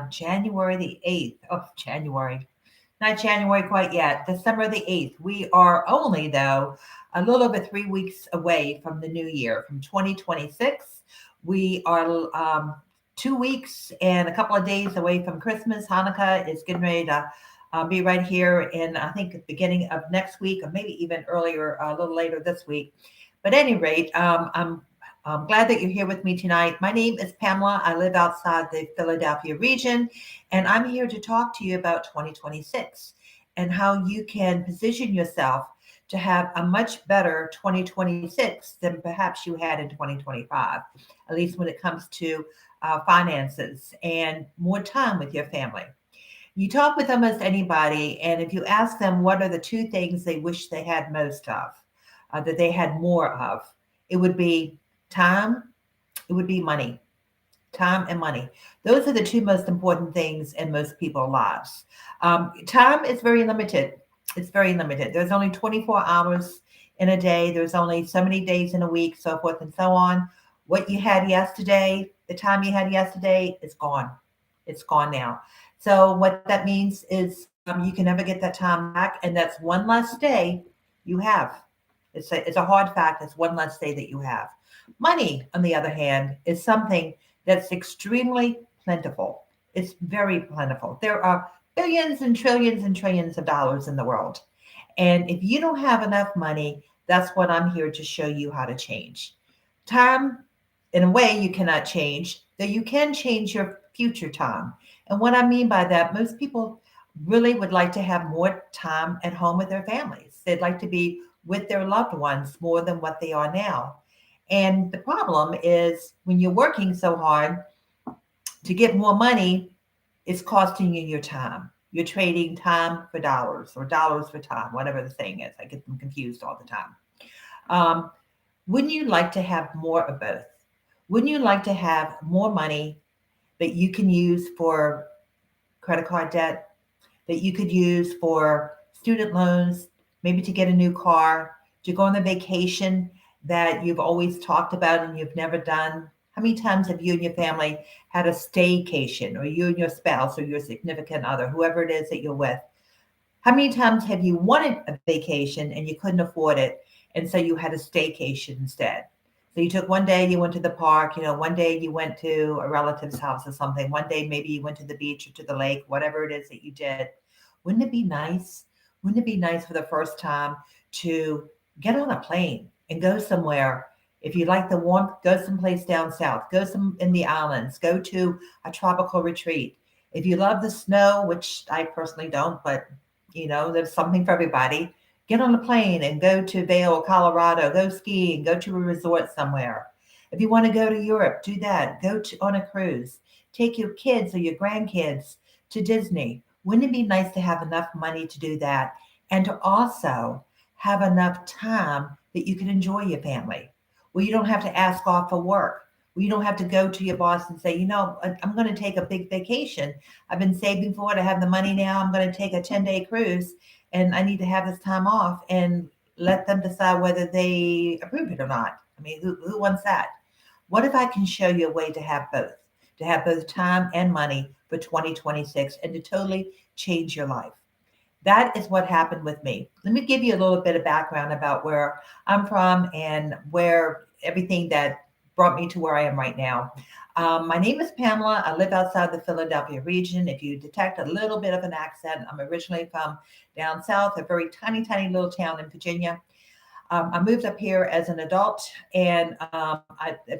January the 8th. Oh, January. Not January quite yet. December the 8th. We are only, though, a little over 3 weeks away from the new year, from 2026. We are 2 weeks and a couple of days away from Christmas. Hanukkah is getting ready to be right here in, I think, the beginning of next week, or maybe even earlier, a little later this week. But at any rate, I'm glad that you're here with me tonight. My name is Pamela. I live outside the Philadelphia region, and I'm here to talk to you about 2026 and how you can position yourself to have a much better 2026 than perhaps you had in 2025, at least when it comes to finances and more time with your family. You talk with almost anybody, and if you ask them what are the two things they wish they had most of, that they had more of, it would be time, it would be money. Time and money. Those are the two most important things in most people's lives. Time is very limited. It's very limited. There's only 24 hours in a day, there's only so many days in a week, so forth and so on. What you had yesterday, the time you had yesterday, is gone. It's gone now. So, what that means is you can never get that time back, and that's one less day you have. It's a hard fact. It's one less day that you have. Money, on the other hand, is something that's extremely plentiful. It's very plentiful. There are billions and trillions of dollars in the world. And if you don't have enough money, that's what I'm here to show you how to change. Time, in a way, you cannot change, though you can change your future time. And what I mean by that, most people really would like to have more time at home with their families. They'd like to be with their loved ones more than what they are now. And the problem is when you're working so hard to get more money, it's costing you your time. You're trading time for dollars or dollars for time, whatever the saying is. I get them confused all the time. Um, wouldn't you like to have more of both? Wouldn't you like to have more money that you can use for credit card debt, that you could use for student loans, maybe to get a new car, to go on the vacation that you've always talked about and you've never done? How many times have you and your family had a staycation, or you and your spouse or your significant other, whoever it is that you're with? How many times have you wanted a vacation and you couldn't afford it? And so you had a staycation instead. So you took one day, you went to the park, one day you went to a relative's house or something. One day maybe you went to the beach or to the lake, whatever it is that you did. Wouldn't it be nice? Wouldn't it be nice for the first time to get on a plane and go somewhere? If you like the warmth, go someplace down south, go some in the islands, go to a tropical retreat. If you love the snow, which I personally don't, but there's something for everybody. Get on a plane and go to Vail, Colorado, go skiing, go to a resort somewhere. If you want to go to Europe, do that. On a cruise. Take your kids or your grandkids to Disney. Wouldn't it be nice to have enough money to do that and to also have enough time that you can enjoy your family, where you don't have to ask off for work, where you don't have to go to your boss and say, I'm going to take a big vacation. I've been saving for it. I have the money now. I'm going to take a 10-day cruise and I need to have this time off, and let them decide whether they approve it or not. I mean, who wants that? What if I can show you a way to have both time and money for 2026 and to totally change your life? That is what happened with me. Let me give you a little bit of background about where I'm from and where everything that brought me to where I am right now. My name is Pamela. I live outside the Philadelphia region. If you detect a little bit of an accent, I'm originally from down south, a very tiny, tiny little town in Virginia. I moved up here as an adult, and I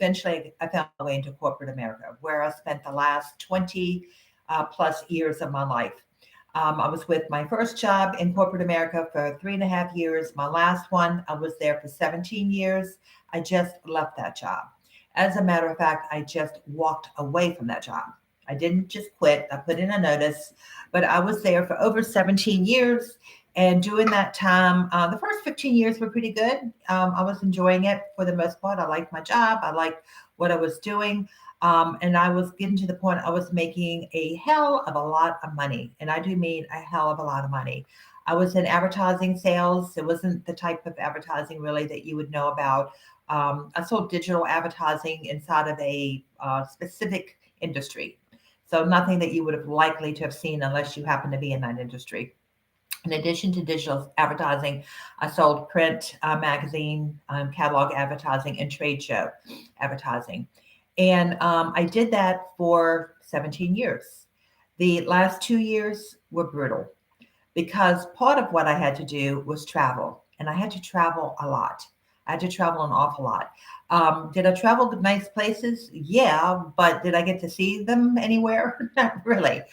found my way into corporate America, where I spent the last 20 plus years of my life. I was with my first job in corporate America for 3.5 years. My last one, I was there for 17 years. I just left that job. As a matter of fact, I just walked away from that job. I didn't just quit. I put in a notice, but I was there for over 17 years. And during that time, the first 15 years were pretty good. I was enjoying it for the most part. I liked my job. I liked what I was doing. And I was getting to the point I was making a hell of a lot of money. And I do mean a hell of a lot of money. I was in advertising sales. It wasn't the type of advertising really that you would know about. I sold digital advertising inside of a specific industry. So nothing that you would have likely to have seen unless you happen to be in that industry. In addition to digital advertising, I sold print, magazine, catalog advertising, and trade show advertising. And I did that for 17 years. The last 2 years were brutal because part of what I had to do was travel, and I had to travel a lot. I had to travel an awful lot. Did I travel to nice places? Yeah, but did I get to see them anywhere? Not really.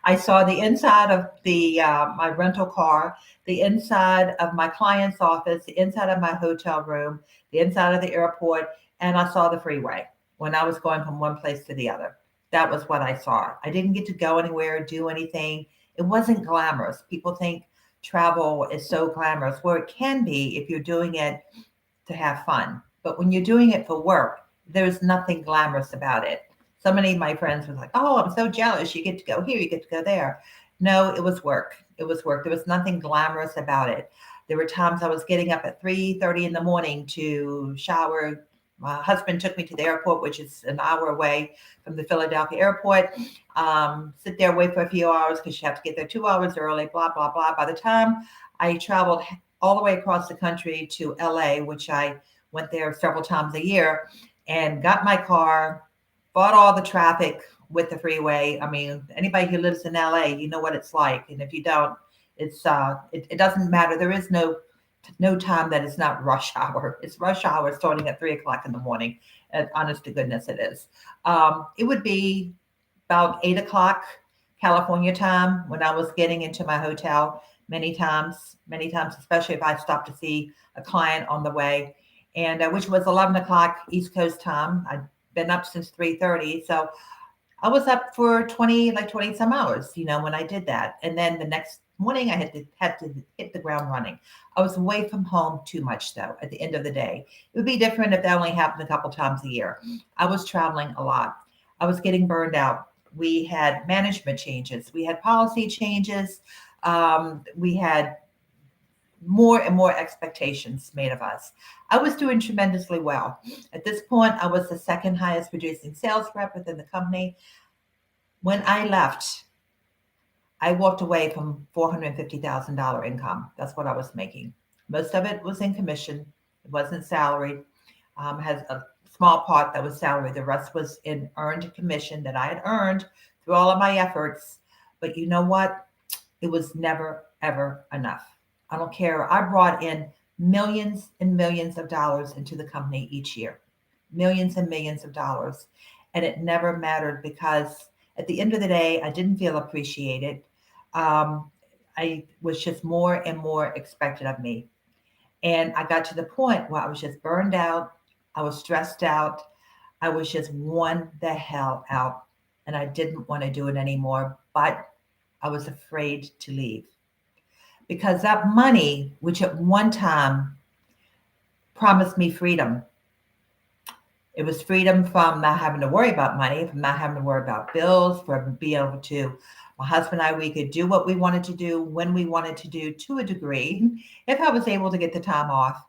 I saw the inside of the my rental car, the inside of my client's office, the inside of my hotel room, the inside of the airport, and I saw the freeway when I was going from one place to the other. That was what I saw. I didn't get to go anywhere, do anything. It wasn't glamorous. People think travel is so glamorous. Well, it can be if you're doing it to have fun. But when you're doing it for work, there's nothing glamorous about it. So many of my friends were like, "Oh, I'm so jealous. You get to go here, you get to go there." No, it was work. It was work. There was nothing glamorous about it. There were times I was getting up at 3:30 in the morning to shower. My husband took me to the airport, which is an hour away from the Philadelphia airport. Sit there, wait for a few hours because you have to get there 2 hours early, blah, blah, blah. By the time I traveled all the way across the country to LA, which I went there several times a year, and got my car, fought all the traffic with the freeway. I mean, anybody who lives in LA, you know what it's like. And if you don't, it doesn't matter. There is no time that is not rush hour. It's rush hour starting at 3 o'clock in the morning. And honest to goodness, it is. It would be about 8 o'clock California time when I was getting into my hotel many times, especially if I stopped to see a client on the way, and which was 11 o'clock East Coast time. I'd been up since 3:30, so I was up for 20 some hours, when I did that. And then the next morning I had to hit the ground running. I was away from home too much though at the end of the day. It would be different if that only happened a couple times a year. I was traveling a lot. I was getting burned out. We had management changes. We had policy changes. We had more and more expectations made of us. I was doing tremendously well. At this point, I was the second highest producing sales rep within the company. When I left, I walked away from $450,000 income. That's what I was making. Most of it was in commission. It wasn't salary. Has a small part that was salary. The rest was in earned commission that I had earned through all of my efforts. But you know what? It was never, ever enough. I don't care. I brought in millions and millions of dollars into the company each year, millions and millions of dollars. And it never mattered because at the end of the day, I didn't feel appreciated. I was just more and more expected of me. And I got to the point where I was just burned out. I was stressed out. I was just worn the hell out. And I didn't want to do it anymore. But I was afraid to leave because that money, which at one time promised me freedom, it was freedom from not having to worry about money, from not having to worry about bills, from being able to, my husband and I, we could do what we wanted to do when we wanted to do to a degree, if I was able to get the time off.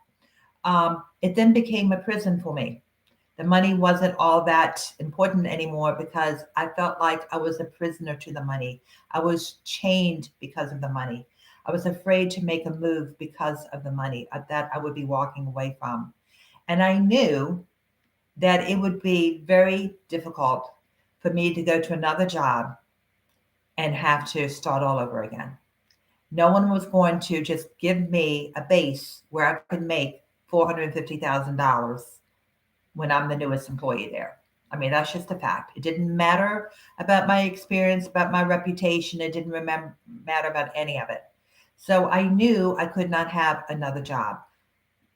It then became a prison for me. The money wasn't all that important anymore because I felt like I was a prisoner to the money. I was chained because of the money. I was afraid to make a move because of the money that I would be walking away from. And I knew that it would be very difficult for me to go to another job and have to start all over again. No one was going to just give me a base where I could make $450,000 when I'm the newest employee there. I mean, that's just a fact. It didn't matter about my experience, about my reputation. It didn't matter about any of it. So I knew I could not have another job.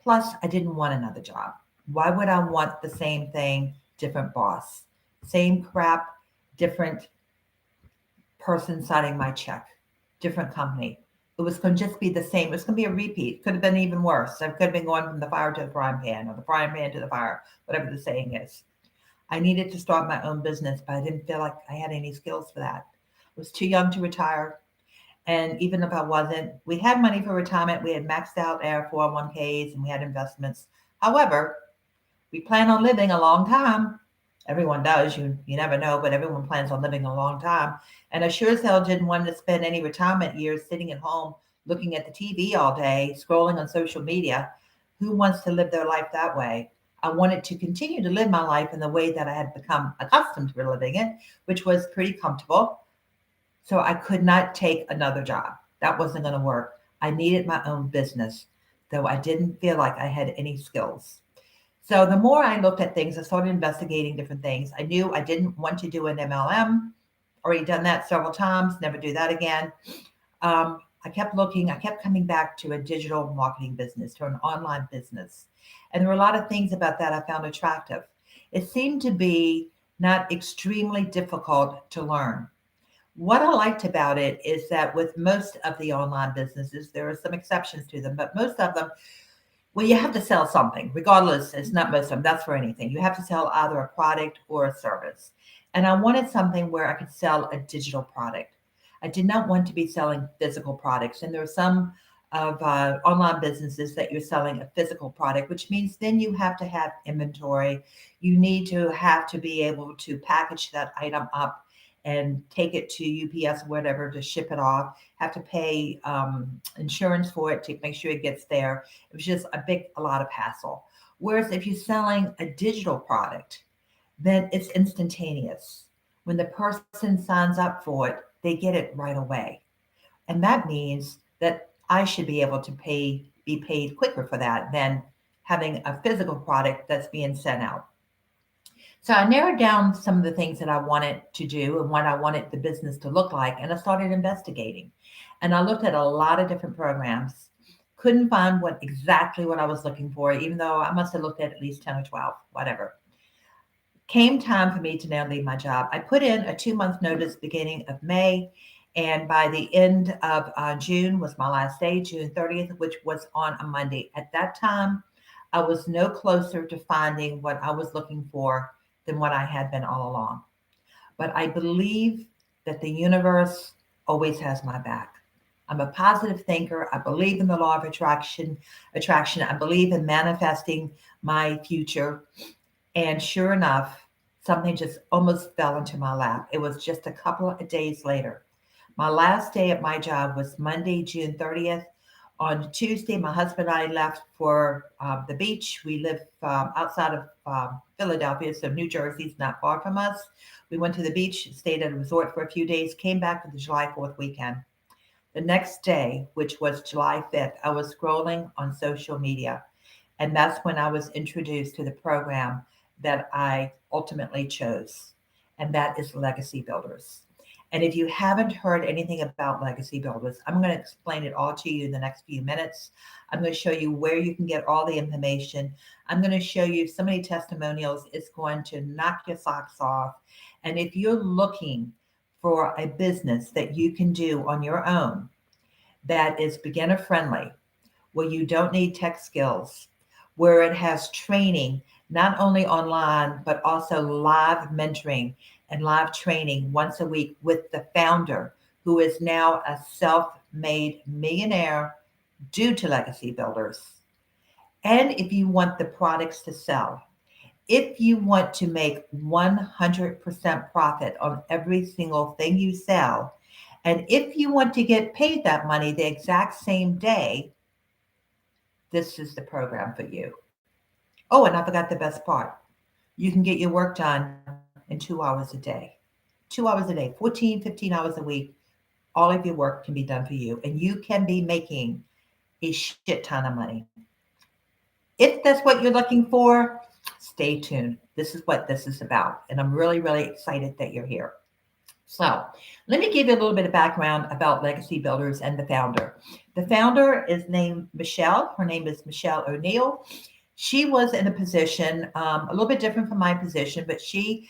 Plus, I didn't want another job. Why would I want the same thing, different boss? Same crap, different person signing my check, different company. It was going to just be the same. It was going to be a repeat. Could have been even worse. I could have been going from the fire to the frying pan or the frying pan to the fire, whatever the saying is. I needed to start my own business, but I didn't feel like I had any skills for that. I was too young to retire. And even if I wasn't, we had money for retirement. We had maxed out our 401ks and we had investments. However, we plan on living a long time. Everyone does. You never know, but everyone plans on living a long time. And I sure as hell didn't want to spend any retirement years sitting at home looking at the TV all day, scrolling on social media. Who wants to live their life that way? I wanted to continue to live my life in the way that I had become accustomed to living it, which was pretty comfortable. So I could not take another job. That wasn't going to work. I needed my own business, though I didn't feel like I had any skills. So the more I looked at things, I started investigating different things. I knew I didn't want to do an MLM. Already done that several times. Never do that again. I kept looking. I kept coming back to a digital marketing business, to an online business, and there were a lot of things about that I found attractive. It seemed to be not extremely difficult to learn. What I liked about it is that with most of the online businesses, there are some exceptions to them, but most of them, well, you have to sell something, regardless. It's not most of them, that's for anything. You have to sell either a product or a service. And I wanted something where I could sell a digital product. I did not want to be selling physical products. And there are some of online businesses that you're selling a physical product, which means then you have to have inventory. You need to have to be able to package that item up and take it to UPS or whatever to ship it off. Have to pay insurance for it to make sure it gets there. It was just a lot of hassle. Whereas if you're selling a digital product, then it's instantaneous. When the person signs up for it, they get it right away. And that means that I should be able to be paid quicker for that than having a physical product that's being sent out. So I narrowed down some of the things that I wanted to do and what I wanted the business to look like, and I started investigating. And I looked at a lot of different programs. Couldn't find what I was looking for, even though I must have looked at least 10 or 12, whatever. Came time for me to now leave my job. I put in a 2 month notice beginning of May, and by the end of June was my last day, June 30th, which was on a Monday. At that time, I was no closer to finding what I was looking for than what I had been all along. But I believe that the universe always has my back. I'm a positive thinker. I believe in the law of attraction. I believe in manifesting my future. And sure enough, something just almost fell into my lap. It was just a couple of days later. My last day at my job was Monday, June 30th. On Tuesday, my husband and I left for the beach. We live outside of Philadelphia, so New Jersey's not far from us. We went to the beach, stayed at a resort for a few days, came back for the July 4th weekend. The next day, which was July 5th, I was scrolling on social media. And that's when I was introduced to the program that I ultimately chose, and that is Legacy Builders. And if you haven't heard anything about Legacy Builders, I'm going to explain it all to you in the next few minutes. I'm going to show you where you can get all the information. I'm going to show you so many testimonials. It's going to knock your socks off. And if you're looking for a business that you can do on your own that is beginner friendly, where you don't need tech skills, where it has training, not only online, but also live mentoring and live training once a week with the founder, who is now a self made millionaire due to Legacy Builders. And if you want the products to sell, if you want to make 100% profit on every single thing you sell, and if you want to get paid that money the exact same day, this is the program for you. Oh, and I forgot the best part. You can get your work done in 2 hours a day. 2 hours a day, 14, 15 hours a week. All of your work can be done for you, and you can be making a shit ton of money. If that's what you're looking for, stay tuned. This is what this is about, and I'm really, really excited that you're here. So let me give you a little bit of background about Legacy Builders and the founder. The founder is named Michelle. Her name is Michelle O'Neill. She was in a position a little bit different from my position, but she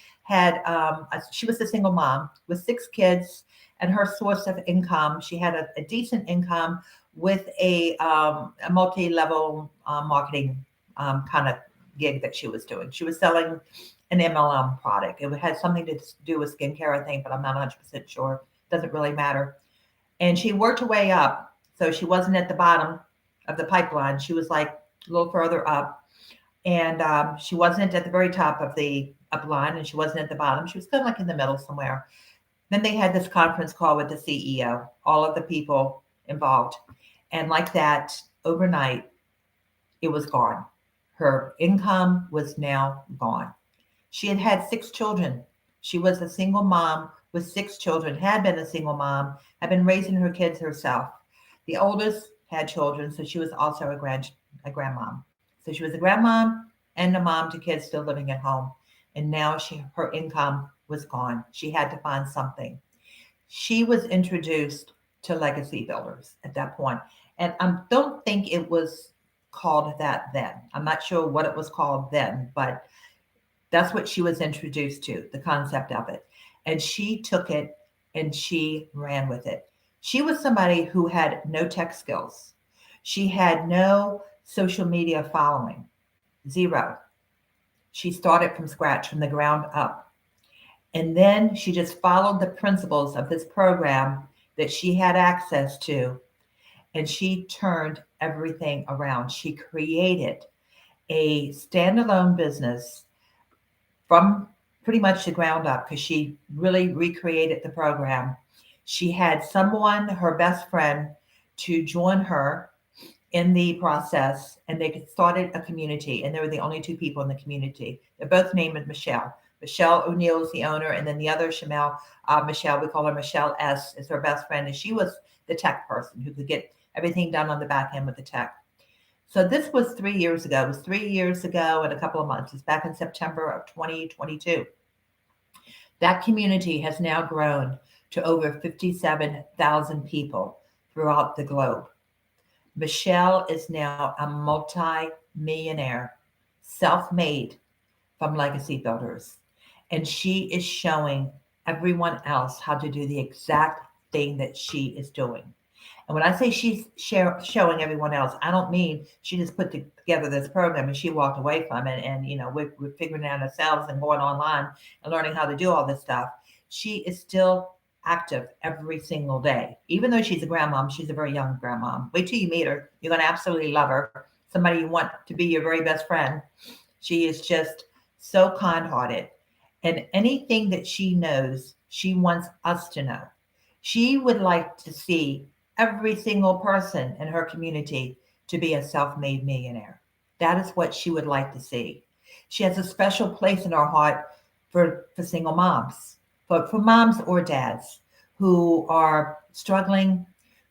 she was a single mom with 6 kids, and her source of income, she had a decent income with a multi-level marketing kind of gig that she was doing. She was selling an MLM product. It had something to do with skincare, I think, but I'm not 100% sure. Doesn't really matter. And she worked her way up. So she wasn't at the bottom of the pipeline. She was like a little further up. And she wasn't at the very top of the up line and she wasn't at the bottom. She was kind of like in the middle somewhere. Then they had this conference call with the CEO, all of the people involved. And like that, overnight, it was gone. Her income was now gone. She had had 6 children. She was a single mom with 6 children, had been a single mom, had been raising her kids herself. The oldest had children, so she was also a grandmom. So she was a grandmom and a mom to kids still living at home. And now her income was gone. She had to find something. She was introduced to legacy builders at that point. And I don't think it was called that then. I'm not sure what it was called then, but that's what she was introduced to, the concept of it. And she took it and she ran with it. She was somebody who had no tech skills. She had no social media following, zero. She started from scratch, from the ground up. And then she just followed the principles of this program that she had access to, and she turned everything around. She created a standalone business from pretty much the ground up because she really recreated the program. She had someone, her best friend, to join her in the process, and they started a community, and they were the only 2 people in the community. They're both named Michelle. Michelle O'Neill is the owner, and then the other Michelle, we call her Michelle S, is her best friend, and she was the tech person who could get everything done on the back end with the tech. So this was 3 years ago. It was 3 years ago and a couple of months. It's back in September of 2022. That community has now grown to over 57,000 people throughout the globe. Michelle is now a multi-millionaire, self-made from Legacy Builders. And she is showing everyone else how to do the exact thing that she is doing. And when I say she's showing everyone else, I don't mean she just put together this program and she walked away from it. And, we're figuring it out ourselves and going online and learning how to do all this stuff. She is still active every single day. Even though she's a grandmom, she's a very young grandmom. Wait till you meet her. You're going to absolutely love her. Somebody you want to be your very best friend. She is just so kind-hearted. And anything that she knows, she wants us to know. She would like to see every single person in her community to be a self-made millionaire. That is what she would like to see. She has a special place in her heart for single moms, but for moms or dads who are struggling,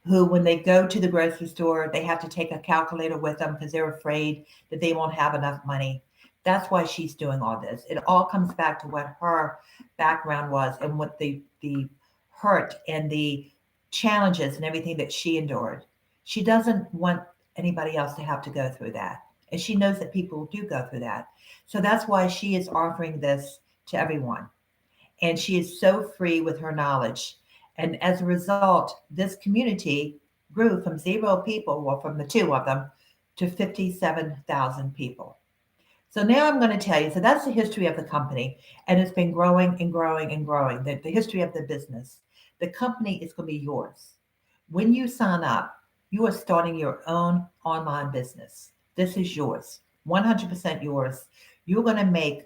who when they go to the grocery store, they have to take a calculator with them because they're afraid that they won't have enough money. That's why she's doing all this. It all comes back to what her background was and what the hurt and the challenges and everything that she endured. She doesn't want anybody else to have to go through that. And she knows that people do go through that. So that's why she is offering this to everyone. And she is so free with her knowledge. And as a result, this community grew from 0 people, well, from the 2 of them, to 57,000 people. So now I'm going to tell you, so that's the history of the company. And it's been growing and growing and growing, the history of the business. The company is going to be yours. When you sign up, you are starting your own online business. This is yours, 100% yours. You're going to make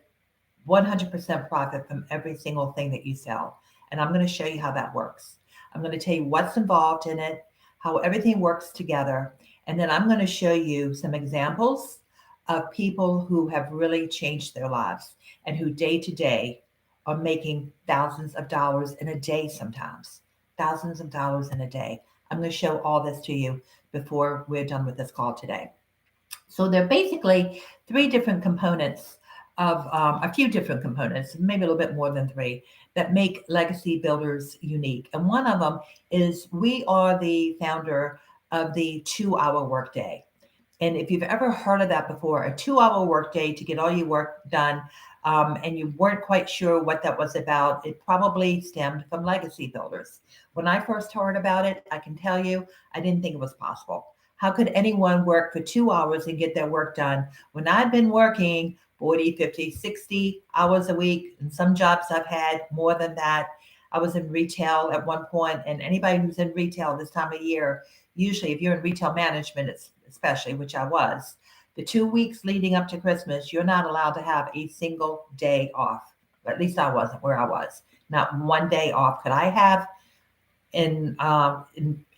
100% profit from every single thing that you sell. And I'm going to show you how that works. I'm going to tell you what's involved in it, how everything works together. And then I'm going to show you some examples of people who have really changed their lives and who day to day are making thousands of dollars in a day sometimes, thousands of dollars in a day. I'm going to show all this to you before we're done with this call today. So there are basically 3 different components of a few different components, maybe a little bit more than 3, that make Legacy Builders unique. And one of them is we are the founder of the 2-hour workday. And if you've ever heard of that before, a 2-hour workday to get all your work done, and you weren't quite sure what that was about, it probably stemmed from Legacy Builders. When I first heard about it, I can tell you, I didn't think it was possible. How could anyone work for 2 hours and get their work done when I'd been working 40, 50, 60 hours a week? And some jobs I've had more than that. I was in retail at one point, and anybody who's in retail this time of year, usually if you're in retail management, especially, which I was, The 2 weeks leading up to Christmas, you're not allowed to have a single day off. At least I wasn't where I was. Not one day off could I have in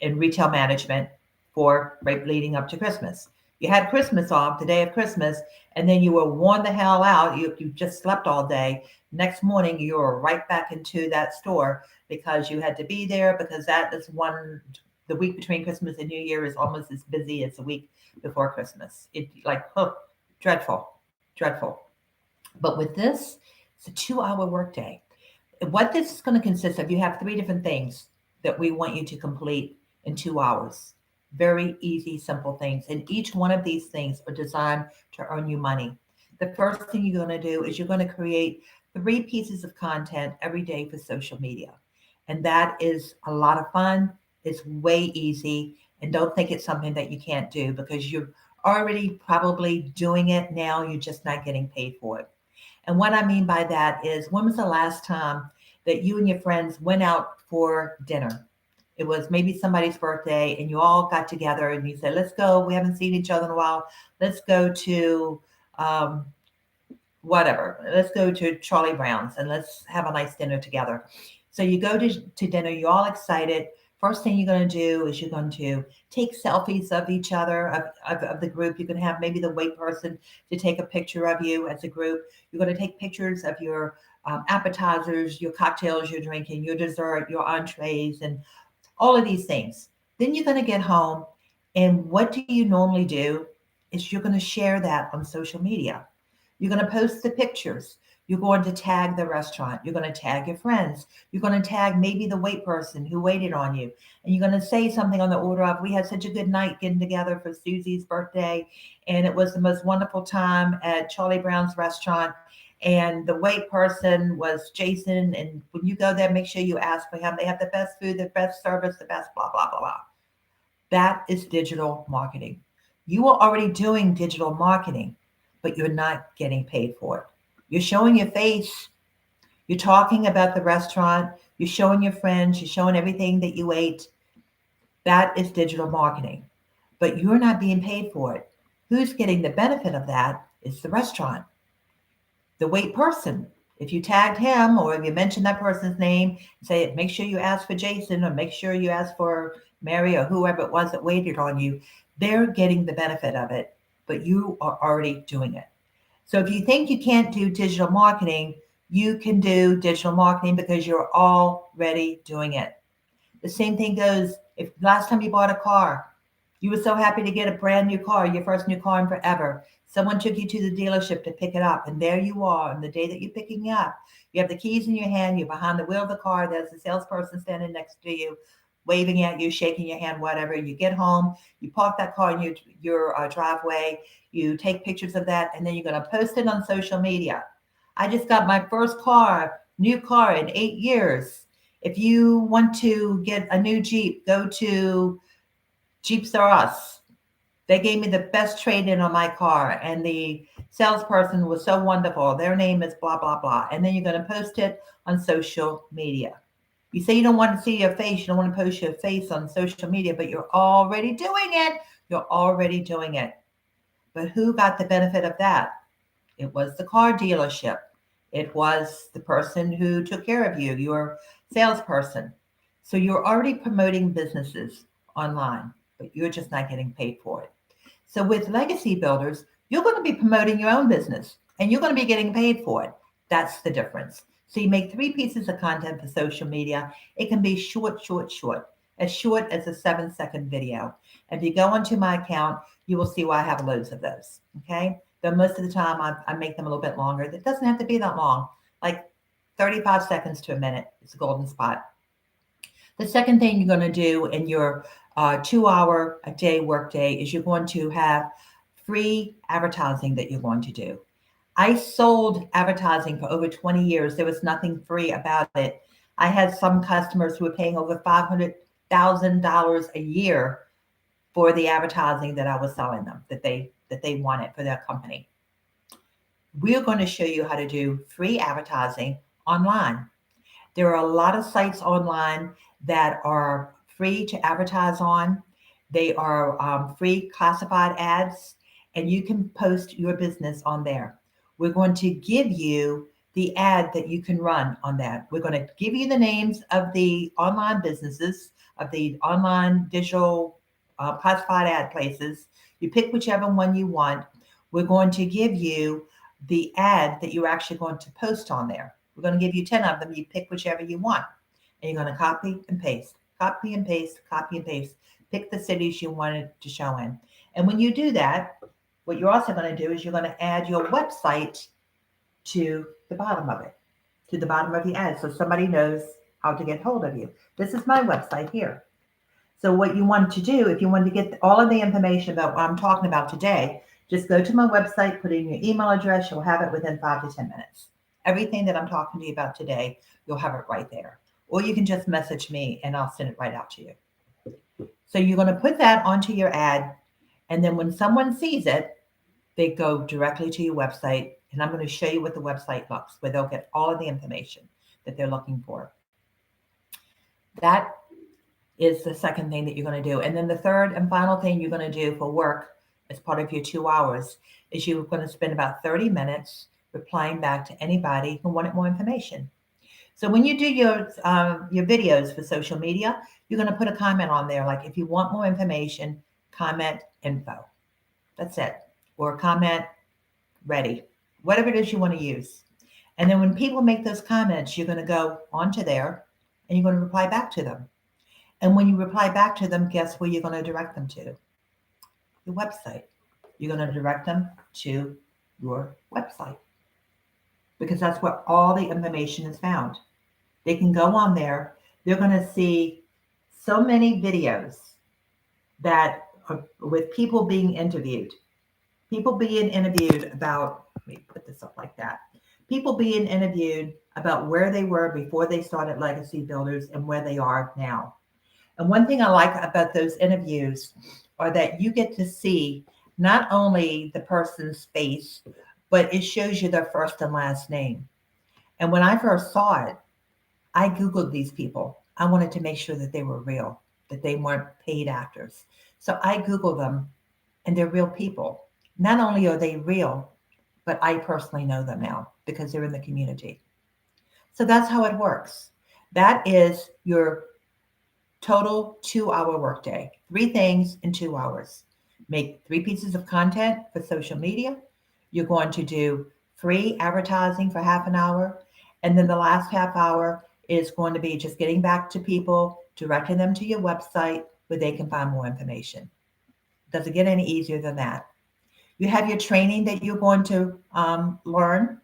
retail management for right leading up to Christmas. You had Christmas off, the day of Christmas, and then you were worn the hell out. You just slept all day. Next morning, you were right back into that store because you had to be there because that is the week between Christmas and New Year is almost as busy as the week before Christmas. It like, oh, dreadful, dreadful. But with this, it's a 2 hour workday. What this is going to consist of, you have three different things that we want you to complete in 2 hours. Very easy, simple things. And each one of these things are designed to earn you money. The first thing you're going to do is you're going to create 3 pieces of content every day for social media. And that is a lot of fun. It's way easy. And don't think it's something that you can't do because you're already probably doing it now. You're just not getting paid for it. And what I mean by that is, when was the last time that you and your friends went out for dinner? It was maybe somebody's birthday and you all got together and you said, let's go. We haven't seen each other in a while. Let's go to um, whatever. Let's go to Charlie Brown's and let's have a nice dinner together. So you go to dinner, you're all excited. First thing you're going to do is you're going to take selfies of each other, of the group. You can have maybe the wait person to take a picture of you as a group. You're going to take pictures of your appetizers, your cocktails you're drinking, your dessert, your entrees, and all of these things. Then you're going to get home. And what do you normally do is you're going to share that on social media. You're going to post the pictures. You're going to tag the restaurant. You're going to tag your friends. You're going to tag maybe the wait person who waited on you. And you're going to say something on the order of, we had such a good night getting together for Susie's birthday. And it was the most wonderful time at Charlie Brown's restaurant. And the wait person was Jason. And when you go there, make sure you ask for him. They have the best food, the best service, the best blah, blah, blah, blah. That is digital marketing. You are already doing digital marketing, but you're not getting paid for it. You're showing your face. You're talking about the restaurant. You're showing your friends. You're showing everything that you ate. That is digital marketing, but you're not being paid for it. Who's getting the benefit of that is the restaurant, the wait person. If you tagged him or if you mentioned that person's name, say, make sure you ask for Jason or make sure you ask for Mary or whoever it was that waited on you. They're getting the benefit of it, but you are already doing it. So if you think you can't do digital marketing, you can do digital marketing because you're already doing it. The same thing goes if last time you bought a car, you were so happy to get a brand new car, your first new car in forever. Someone took you to the dealership to pick it up, and there you are on the day that you're picking it up. You have the keys in your hand, you're behind the wheel of the car, there's a salesperson standing next to you, waving at you, shaking your hand, whatever. You get home, you park that car in your driveway, you take pictures of that, and then you're going to post it on social media. I just got my first car, new car in 8 years. If you want to get a new Jeep, go to Jeeps R Us. They gave me the best trade-in on my car, and the salesperson was so wonderful. Their name is blah, blah, blah. And then you're going to post it on social media. You say you don't want to see your face. You don't want to post your face on social media, but you're already doing it. You're already doing it. But who got the benefit of that? It was the car dealership. It was the person who took care of you, your salesperson. So you're already promoting businesses online, but you're just not getting paid for it. So with legacy builders, you're going to be promoting your own business and you're going to be getting paid for it. That's the difference. So you make 3 pieces of content for social media. It can be short, as short as a 7-second video. If you go onto my account, you will see why I have loads of those. Okay. Though most of the time I make them a little bit longer. It doesn't have to be that long, like 35 seconds to a minute. It's a golden spot. The second thing you're going to do in your 2 hour a day workday is you're going to have free advertising that you're going to do. I sold advertising for over 20 years. There was nothing free about it. I had some customers who were paying over $500,000 a year for the advertising that I was selling them, that they wanted for their company. We're going to show you how to do free advertising online. There are a lot of sites online that are free to advertise on. They are free classified ads, and you can post your business on there. We're going to give you the ad that you can run on that. We're going to give you the names of the online businesses, of the online digital classified ad places. You pick whichever one you want. We're going to give you the ad that you're actually going to post on there. We're going to give you 10 of them. You pick whichever you want. And you're going to copy and paste, copy and paste, copy and paste. Pick the cities you wanted to show in. And when you do that, what you're also going to do is you're going to add your website to the bottom of it, to the bottom of the ad, so somebody knows how to get hold of you. This is my website here. So what you want to do, if you want to get all of the information about what I'm talking about today, just go to my website, put in your email address. You'll have it within 5 to 10 minutes. Everything that I'm talking to you about today, you'll have it right there. Or you can just message me and I'll send it right out to you. So you're going to put that onto your ad. And then when someone sees it, they go directly to your website. And I'm going to show you what the website looks, where they'll get all of the information that they're looking for. That is the second thing that you're going to do. And then the third and final thing you're going to do for work as part of your 2 hours is you're going to spend about 30 minutes replying back to anybody who wanted more information. So when you do your videos for social media, you're going to put a comment on there, like if you want more information, comment info. That's it. Or comment ready, whatever it is you want to use. And then when people make those comments, you're going to go onto there and you're going to reply back to them. And when you reply back to them, guess where you're going to direct them to? Your website. You're going to direct them to your website because that's where all the information is found. They can go on there. They're going to see so many videos that are with people being interviewed. People being interviewed about, let me put this up like that. People being interviewed about where they were before they started Legacy Builders and where they are now. And one thing I like about those interviews are that you get to see not only the person's face, but it shows you their first and last name. And when I first saw it, I Googled these people. I wanted to make sure that they were real, that they weren't paid actors. So I Googled them and they're real people. Not only are they real, but I personally know them now because they're in the community. So that's how it works. That is your total 2-hour workday. 3 things in 2 hours. Make 3 pieces of content for social media. You're going to do free advertising for half an hour. And then the last half hour is going to be just getting back to people, directing them to your website where they can find more information. Doesn't get any easier than that. You have your training that you're going to learn.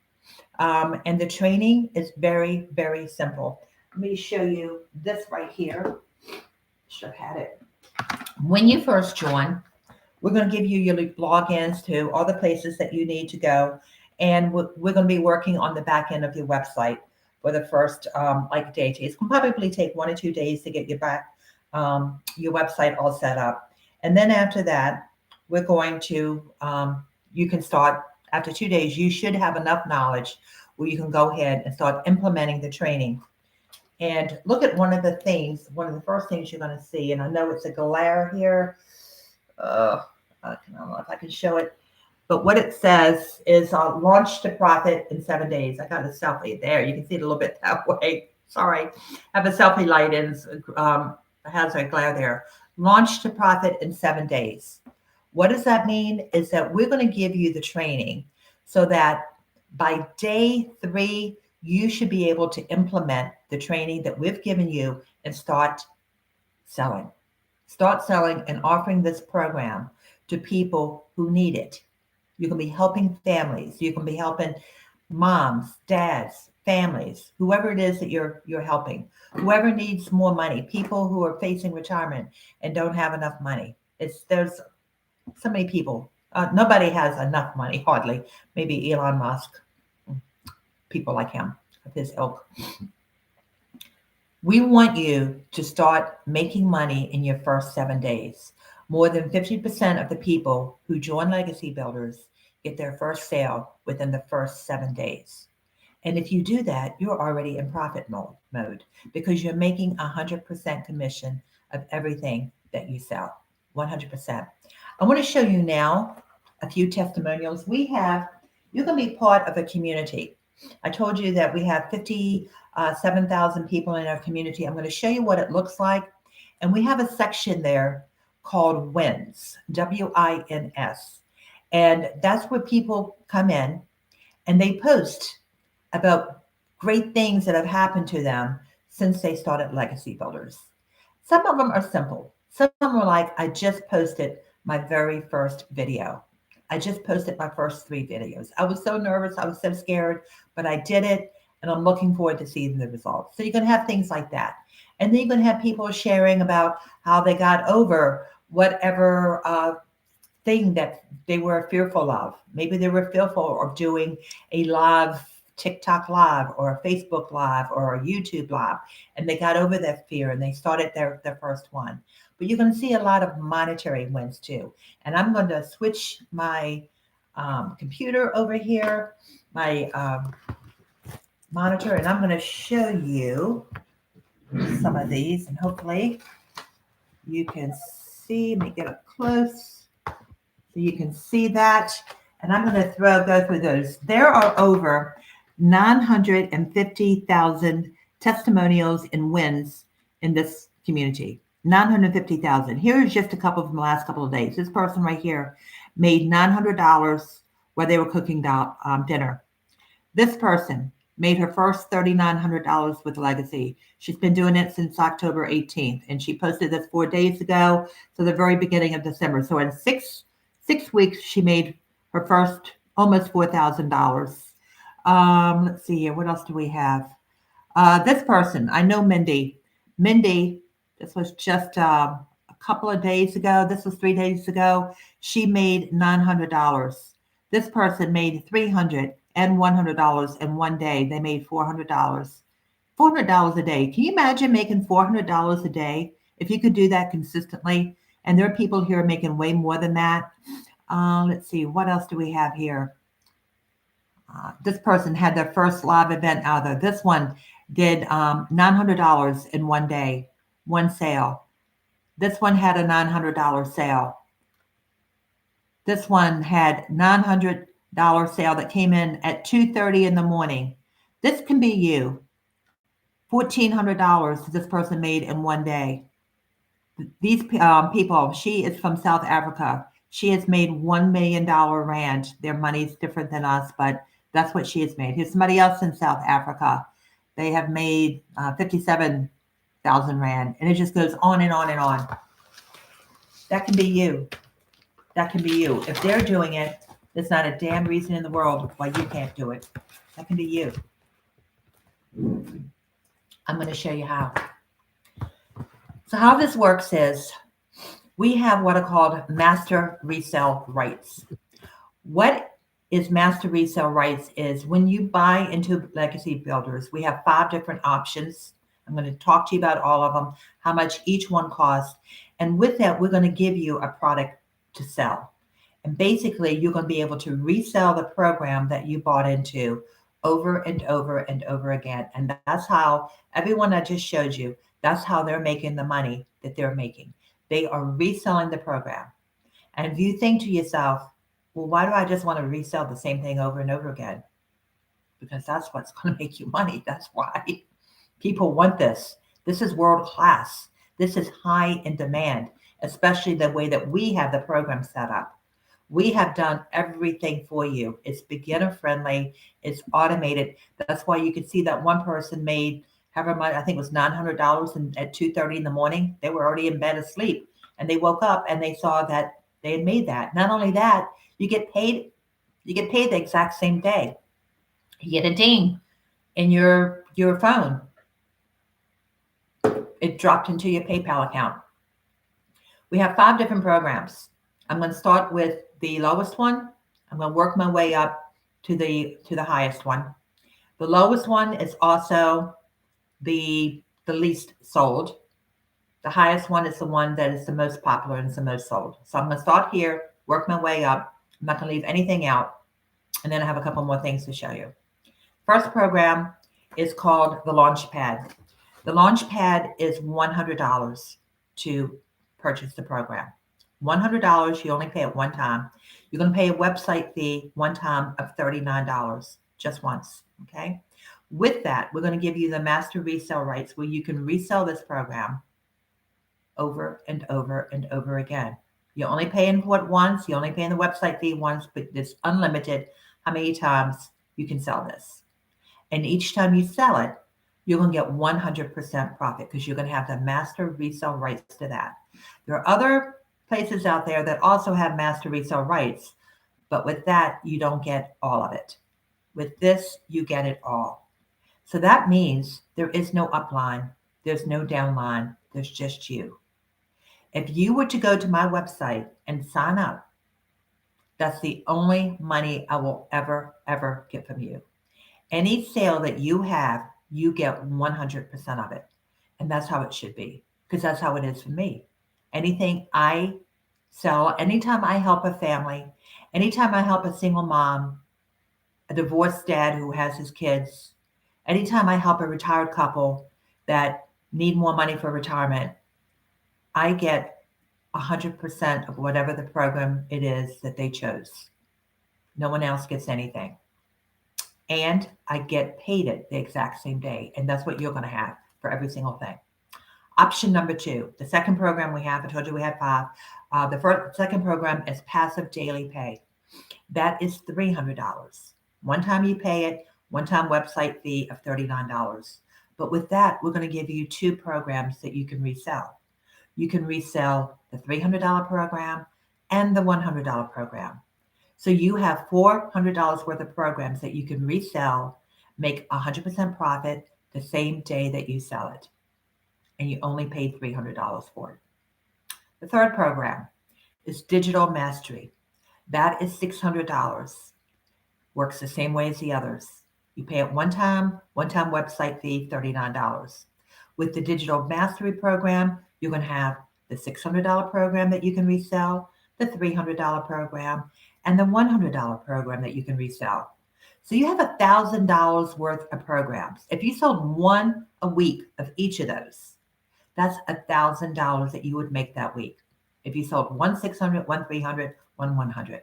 And the training is very, very simple. Let me show you this right here. Should have had it. When you first join, we're going to give you your logins to all the places that you need to go. And we're going to be working on the back end of your website for the first day. It's going to probably take 1 or 2 days to get your website all set up. And then after that, we're going to, you can start, after 2 days, you should have enough knowledge where you can go ahead and start implementing the training. And look at one of the first things you're going to see, and I know it's a glare here. I don't know if I can show it, but what it says is launch to profit in 7 days. I got a selfie there. You can see it a little bit that way. Sorry. I have a selfie light and it has a glare there. Launch to profit in 7 days. What does that mean? Is that we're going to give you the training so that by day 3, you should be able to implement the training that we've given you and start selling. Start selling and offering this program to people who need it. You can be helping families. You can be helping moms, dads, families, whoever it is that you're helping, whoever needs more money, people who are facing retirement and don't have enough money. There's so many people. Nobody has enough money, hardly. Maybe Elon Musk, people like him, of his ilk. We want you to start making money in your first 7 days. More than 50% of the people who join Legacy Builders get their first sale within the first 7 days. And if you do that, you're already in profit mode because you're making 100% commission of everything that you sell. 100%. I want to show you now a few testimonials. You can be part of a community. I told you that we have 57,000 people in our community. I'm going to show you what it looks like. And we have a section there called Wins, WINS. And that's where people come in and they post about great things that have happened to them since they started Legacy Builders. Some of them are simple. Some of them are like, I just posted my very first video. I just posted my first 3 videos. I was so nervous. I was so scared, but I did it, and I'm looking forward to seeing the results. So you're going to have things like that. And then you're going to have people sharing about how they got over whatever thing that they were fearful of. Maybe they were fearful of doing a live TikTok live or a Facebook live or a YouTube live, and they got over that fear and they started their first one. But you're going to see a lot of monetary wins too. And I'm going to switch my computer over here, my monitor, and I'm going to show you some of these, and hopefully you can see. Let me get up close so you can see that. And I'm going to go through those. There are over 950,000 testimonials and wins in this community. 950,000. Here's just a couple from the last couple of days. This person right here made $900 while they were cooking dinner. This person made her first $3,900 with Legacy. She's been doing it since October 18th, and she posted this 4 days ago, so the very beginning of December. So in six weeks, she made her first almost $4,000. Let's see here. What else do we have? This person, I know Mindy. Mindy, this was just a couple of days ago. This was 3 days ago. She made $900. This person made $300 and $100 in 1 day. They made $400. $400 a day. Can you imagine making $400 a day? If you could do that consistently, and there are people here making way more than that. Let's see. What else do we have here? This person had their first live event out there. This one did $900 in 1 day, one sale. This one had a $900 sale. This one had $900 sale that came in at 2:30 in the morning. This can be you. $1,400 this person made in 1 day. These people, she is from South Africa. She has made $1 million rand. Their money's different than us, but that's what she has made. Here's somebody else in South Africa. They have made 57,000 rand, and it just goes on and on and on. That can be you. That can be you. If they're doing it, there's not a damn reason in the world why you can't do it. That can be you. I'm going to show you how. So how this works is we have what are called master resale rights. What is master resale rights is when you buy into Legacy Builders, we have 5 different options. I'm going to talk to you about all of them, how much each one costs. And with that, we're going to give you a product to sell. And basically, you're going to be able to resell the program that you bought into over and over and over again. And that's how everyone I just showed you, that's how they're making the money that they're making. They are reselling the program. And if you think to yourself, well, why do I just want to resell the same thing over and over again? Because that's what's going to make you money. That's why people want this. This is world class. This is high in demand, especially the way that we have the program set up. We have done everything for you. It's beginner friendly. It's automated. That's why you can see that one person made however much, I think it was $900 at 2:30 in the morning. They were already in bed asleep, and they woke up and they saw that they had made that. Not only that, you get paid the exact same day. You get a ding in your phone. It dropped into your PayPal account. We have 5 different programs. I'm going to start with the lowest one. I'm going to work my way up to the highest one. The lowest one is also the least sold. The highest one is the one that is the most popular and is the most sold. So I'm going to start here, work my way up. I'm not going to leave anything out. And then I have a couple more things to show you. First program is called the Launch Pad. The Launch Pad is $100 to purchase the program. $100. You only pay it one time. You're going to pay a website fee one time of $39, just once. Okay. With that, we're going to give you the master resale rights where you can resell this program over and over and over again. You're only paying for it once. You're only paying the website fee once, but it's unlimited how many times you can sell this. And each time you sell it, you're going to get 100% profit because you're going to have the master resale rights to that. There are other places out there that also have master resale rights, but with that, you don't get all of it. With this, you get it all. So that means there is no upline, there's no downline, there's just you. If you were to go to my website and sign up, that's the only money I will ever get from you. Any sale that you have, you get 100% of it. And that's how it should be, because that's how it is for me. Anything I sell, anytime I help a family, anytime I help a single mom, a divorced dad who has his kids, anytime I help a retired couple that need more money for retirement, I get 100% of whatever the program it is that they chose. No one else gets anything. And I get paid it the exact same day. And that's what you're going to have for every single thing. Option number 2, the second program we have, I told you we had 5. Second program is passive daily pay. That is $300. One time you pay it, one time website fee of $39. But with that, we're going to give you 2 programs that you can resell. You can resell the $300 program and the $100 program. So you have $400 worth of programs that you can resell, make 100% profit the same day that you sell it. And you only paid $300 for it. The third program is Digital Mastery. That is $600. Works the same way as the others. You pay it one time website fee, $39. With the Digital Mastery program, you're going to have the $600 program that you can resell, the $300 program, and the $100 program that you can resell. So you have $1,000 worth of programs. If you sold one a week of each of those, that's $1,000 that you would make that week. If you sold one 600, one 300, one 100,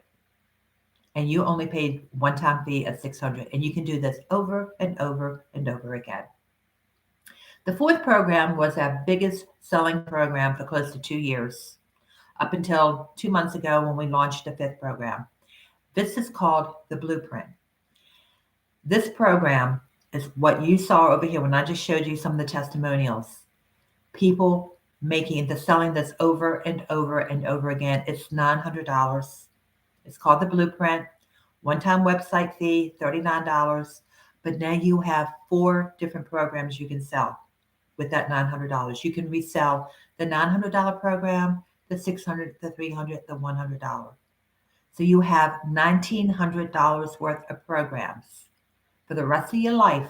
and you only paid one-time fee of $600, and you can do this over and over and over again. The fourth program was our biggest selling program for close to 2 years, up until 2 months ago when we launched the fifth program. This is called the Blueprint. This program is what you saw over here when I just showed you some of the testimonials. People selling this over and over and over again. It's $900. It's called the Blueprint. One-time website fee, $39. But now you have 4 different programs you can sell with that $900. You can resell the $900 program, the $600, the $300, the $100. So you have $1,900 worth of programs for the rest of your life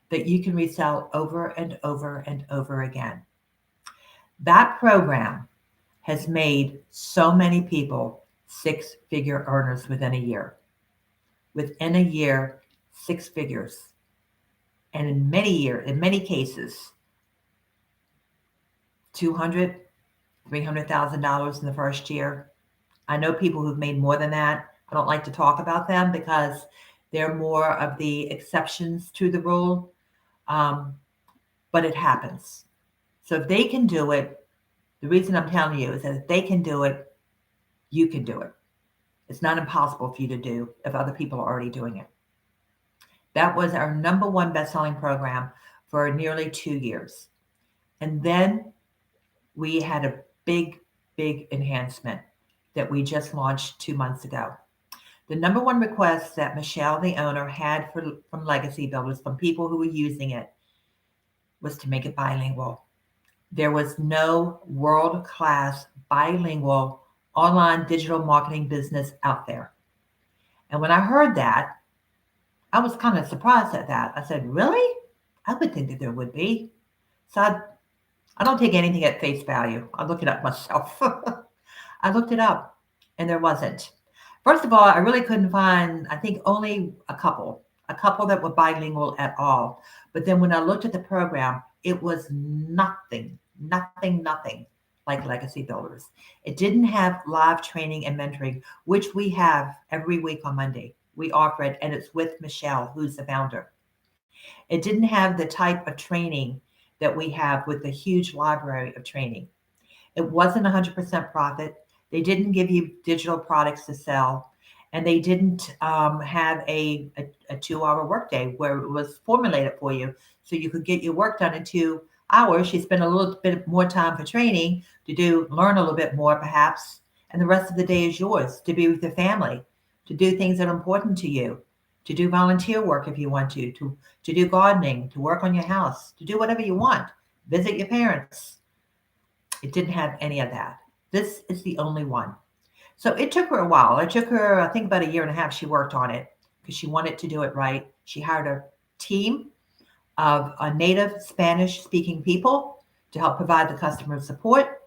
that you can resell over and over and over again. That program has made so many people 6-figure earners within a year. Within a year, 6 figures. And in many cases, $200,000, $300,000 in the first year. I know people who've made more than that. I don't like to talk about them because they're more of the exceptions to the rule, but it happens. So if they can do it, the reason I'm telling you is that if they can do it, you can do it. It's not impossible for you to do if other people are already doing it. That was our number 1 best-selling program for nearly 2 years. And then we had a big enhancement that we just launched 2 months ago. The number 1 request that Michelle, the owner, had from Legacy Builders, from people who were using it, was to make it bilingual. There was no world-class bilingual online digital marketing business out there. And when I heard that, I was kind of surprised at that. I said, really? I would think that there would be. So I don't take anything at face value. I look it up myself. I looked it up and there wasn't. First of all, I really couldn't find, I think only a couple that were bilingual at all. But then when I looked at the program, it was nothing. like Legacy Builders. It didn't have live training and mentoring, which we have every week on Monday. We offer it, and it's with Michelle, who's the founder. It didn't have the type of training that we have with the huge library of training. It wasn't 100% profit. They didn't give you digital products to sell. And they didn't have a 2 hour workday where it was formulated for you so you could get your work done in 2 hours. You spend a little bit more time for training to learn a little bit more perhaps. And the rest of the day is yours to be with your family, to do things that are important to you, to do volunteer work if you want to do gardening, to work on your house, to do whatever you want, visit your parents. It didn't have any of that. This is the only one. So it took her a while. It took her, I think, about a year and a half. She worked on it because she wanted to do it right. She hired a team of native Spanish speaking people to help provide the customer support.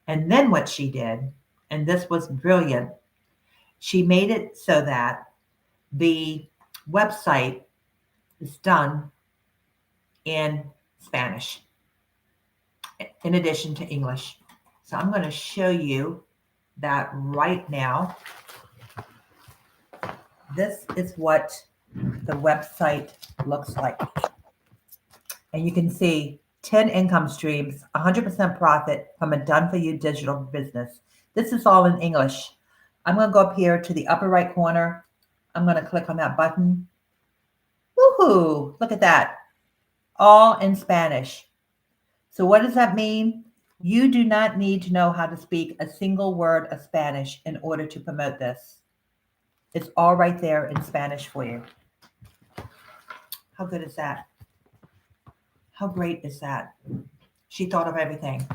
And then what she did, and this was brilliant, she made it so that the website is done in Spanish in addition to English. So I'm going to show you that right now. This is what the website looks like. And you can see 10 income streams, 100% profit from a done-for-you digital business. This is all in English. I'm going to go up here to the upper right corner. I'm going to click on that button. Woohoo! Look at that. All in Spanish. So what does that mean? You do not need to know how to speak a single word of Spanish in order to promote this. It's all right there in Spanish for you. How good is that? How great is that? She thought of everything.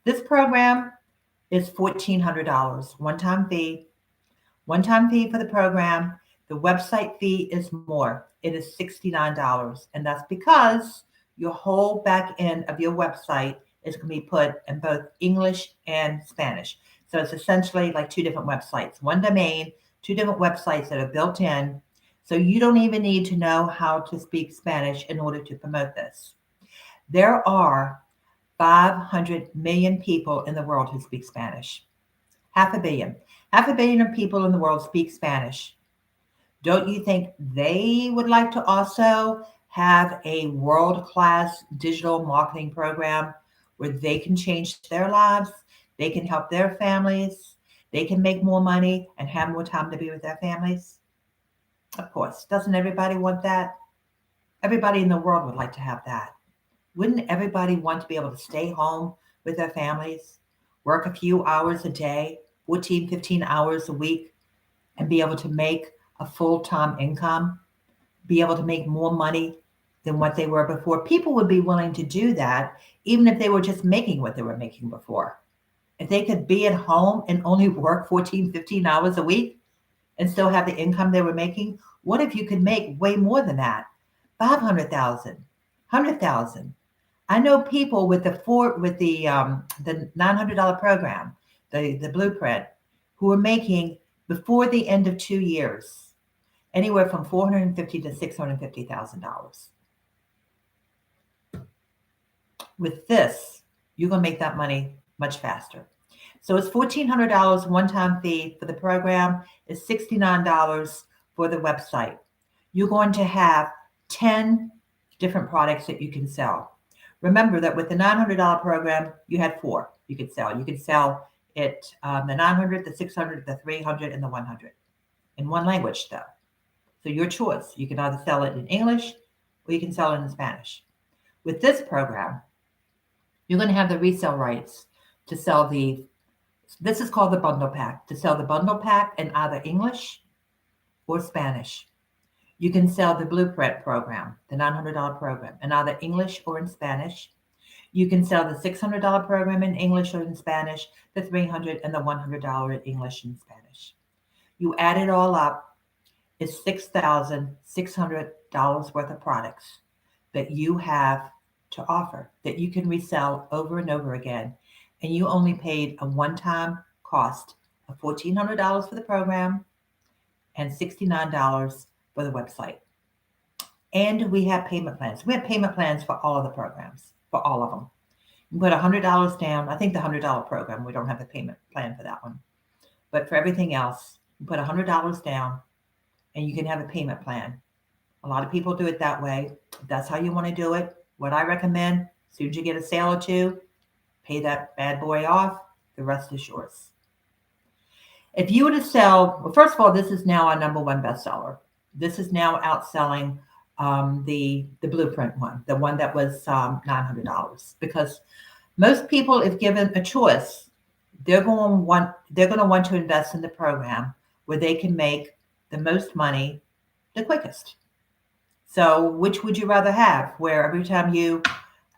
This program is $1,400, one-time fee. One-time fee for the program. The website fee is more. It is $69. And that's because your whole back end of your website is going to be put in both English and Spanish. So it's essentially like two different websites, one domain, two different websites that are built in. So you don't even need to know how to speak Spanish in order to promote this. There are 500 million people in the world who speak Spanish. Half a billion. Half a billion of people in the world speak Spanish. Don't you think they would like to also have a world-class digital marketing program where they can change their lives, they can help their families, they can make more money and have more time to be with their families? Of course. Doesn't everybody want that? Everybody in the world would like to have that. Wouldn't everybody want to be able to stay home with their families, work a few hours a day, 14, 15 hours a week, and be able to make a full-time income, be able to make more money than what they were before? People would be willing to do that even if they were just making what they were making before. If they could be at home and only work 14, 15 hours a week and still have the income they were making, what if you could make way more than that? 500,000, 100,000. I know people with the $900 program, the blueprint, who are making before the end of 2 years anywhere from $450,000 to $650,000. With this, you're going to make that money much faster. So it's $1,400 one-time fee for the program. It's $69 for the website. You're going to have 10 different products that you can sell. Remember that with the $900 program, you had 4 you could sell. You could sell it, the 900, the 600, the 300, and the 100 in one language, though. So your choice. You can either sell it in English or you can sell it in Spanish. With this program, you're going to have the resale rights to sell this is called the bundle pack, to sell the bundle pack in either English or Spanish. You can sell the blueprint program, the $900 program, in either English or in Spanish. You can sell the $600 program in English or in Spanish, the $300 and the $100 in English and Spanish. You add it all up, it's $6,600 worth of products that you have to offer, that you can resell over and over again. And you only paid a one-time cost of $1,400 for the program and $69 for the website. And we have payment plans. We have payment plans for all of the programs, for all of them. You put $100 down. I think the $100 program, we don't have a payment plan for that one. But for everything else, you put $100 down and you can have a payment plan. A lot of people do it that way. If that's how you want to do it, what I recommend, as soon as you get a sale or two, pay that bad boy off. The rest is yours. If you were to sell, well, first of all, this is now our number one bestseller. This is now outselling the blueprint one, the one that was $900, because most people, if given a choice, they're going to want to invest in the program where they can make the most money the quickest. So which would you rather have, where every time you